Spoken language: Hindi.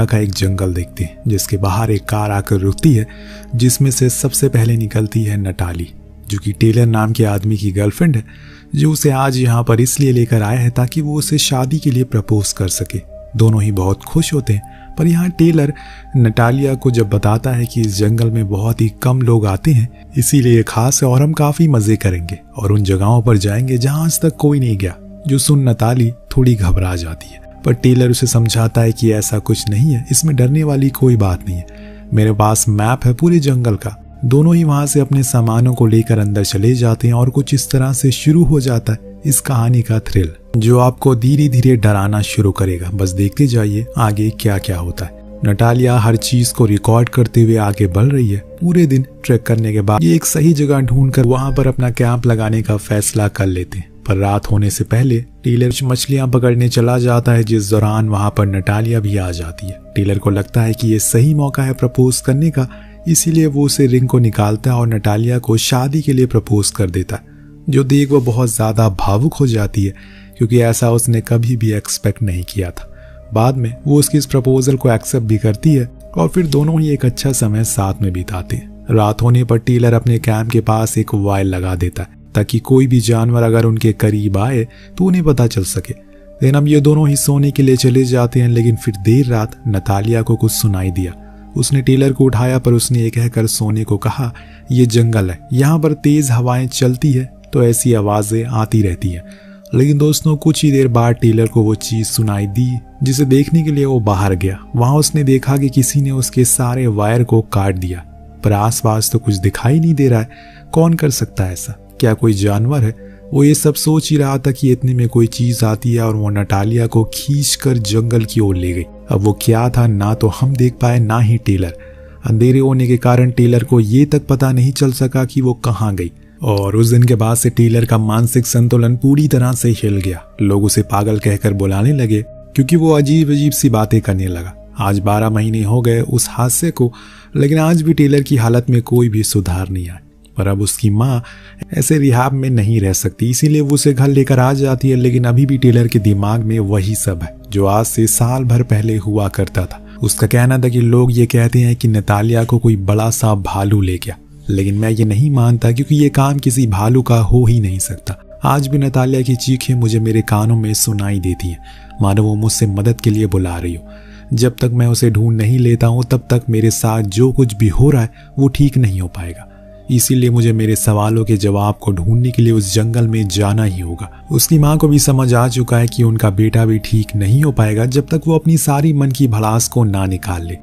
अमेरिका का एक जंगल देखते हैं जिसके बाहर एक कार आकर रुकती है, जिसमें से सबसे पहले निकलती है नटाली, जो कि टेलर नाम के आदमी की गर्लफ्रेंड है, जो उसे आज यहाँ पर इसलिए लेकर आया है ताकि वो उसे शादी के लिए प्रपोज कर सके। दोनों ही बहुत खुश होते हैं, पर यहाँ टेलर नटालिया को जब बताता है कि इस जंगल में बहुत ही कम लोग आते हैं, इसीलिए खास है और हम काफी मजे करेंगे और उन जगहों पर जाएंगे जहाँ आज तक कोई नहीं गया। जो सुन नताली थोड़ी घबरा जाती है, पर टेलर उसे समझाता है कि ऐसा कुछ नहीं है, इसमें डरने वाली कोई बात नहीं है, मेरे पास मैप है पूरे जंगल का। दोनों ही वहां से अपने सामानों को लेकर अंदर चले जाते हैं और कुछ इस तरह से शुरू हो जाता है इस कहानी का थ्रिल, जो आपको धीरे धीरे डराना शुरू करेगा। बस देखते जाइए आगे क्या क्या होता है। नटालिया हर चीज को रिकॉर्ड करते हुए आगे बढ़ रही है। पूरे दिन ट्रैक करने के बाद ये एक सही जगह ढूंढकर वहां पर अपना कैंप लगाने का फैसला कर लेते हैं, पर रात होने से पहले टेलर मछलियां पकड़ने चला जाता है, जिस दौरान वहां पर नटालिया भी आ जाती है। टेलर को लगता है कि ये सही मौका है प्रपोज करने का, इसीलिए वो उसे रिंग को निकालता है और नटालिया को शादी के लिए प्रपोज कर देता है, जो देख वो बहुत ज्यादा भावुक हो जाती है क्योंकि ऐसा उसने कभी भी एक्सपेक्ट नहीं किया था। बाद में वो उसकी इस प्रपोजल को एक्सेप्ट भी करती है और फिर दोनों ही एक अच्छा समय साथ में बिताते हैं। रात होने पर टेलर अपने कैंप के पास एक वायर लगा देता है ताकि कोई भी जानवर अगर उनके करीब आए तो उन्हें पता चल सके। लेकिन अब ये दोनों ही सोने के लिए चले जाते हैं, लेकिन फिर देर रात नतालिया को कुछ सुनाई दिया। उसने टेलर को उठाया, पर उसने ये कहकर सोने को कहा, ये जंगल है, यहाँ पर तेज हवाएं चलती है तो ऐसी आवाजें आती रहती हैं। लेकिन दोस्तों कुछ ही देर बाद टेलर को वो चीज सुनाई दी जिसे देखने के लिए वो बाहर गया। वहां उसने देखा कि किसी ने उसके सारे वायर को काट दिया, पर आसपास तो कुछ दिखाई नहीं दे रहा है। कौन कर सकता है ऐसा? क्या कोई जानवर है? वो ये सब सोच ही रहा था कि इतने में कोई चीज आती है और वो नटालिया को खींचकर जंगल की ओर ले गई। अब वो क्या था ना तो हम देख पाए ना ही टेलर। अंधेरे होने के कारण टेलर को ये तक पता नहीं चल सका कि वो कहाँ गई, और उस दिन के बाद से टेलर का मानसिक संतुलन पूरी तरह से हिल गया। लोग उसे पागल कहकर बुलाने लगे क्योंकि वो अजीब अजीब सी बातें करने लगा। आज 12 महीने हो गए उस हादसे को, लेकिन आज भी टेलर की हालत में कोई भी सुधार नहीं आया। पर अब उसकी माँ ऐसे रिहाब में नहीं रह सकती, इसीलिए वो उसे घर लेकर आ जाती है। लेकिन अभी भी टेलर के दिमाग में वही सब है जो आज से साल भर पहले हुआ करता था। उसका कहना था कि लोग ये कहते हैं कि नतालिया को कोई बड़ा सा भालू ले गया, लेकिन मैं ये नहीं मानता क्योंकि ये काम किसी भालू का हो ही नहीं सकता। आज भी नतालिया की चीखें मुझे मेरे कानों में सुनाई देती हैं, मानो वो मुझसे मदद के लिए बुला रही हो। जब तक मैं उसे ढूंढ नहीं लेता हूँ तब तक मेरे साथ जो कुछ भी हो रहा है वो ठीक नहीं हो पाएगा। इसीलिए मुझे मेरे सवालों के जवाब को ढूंढने के लिए उस जंगल में जाना ही होगा। उसकी माँ को भी समझ आ चुका है कि उनका बेटा भी ठीक नहीं हो पाएगा जब तक वो अपनी सारी मन की भड़ास को ना निकाल ले।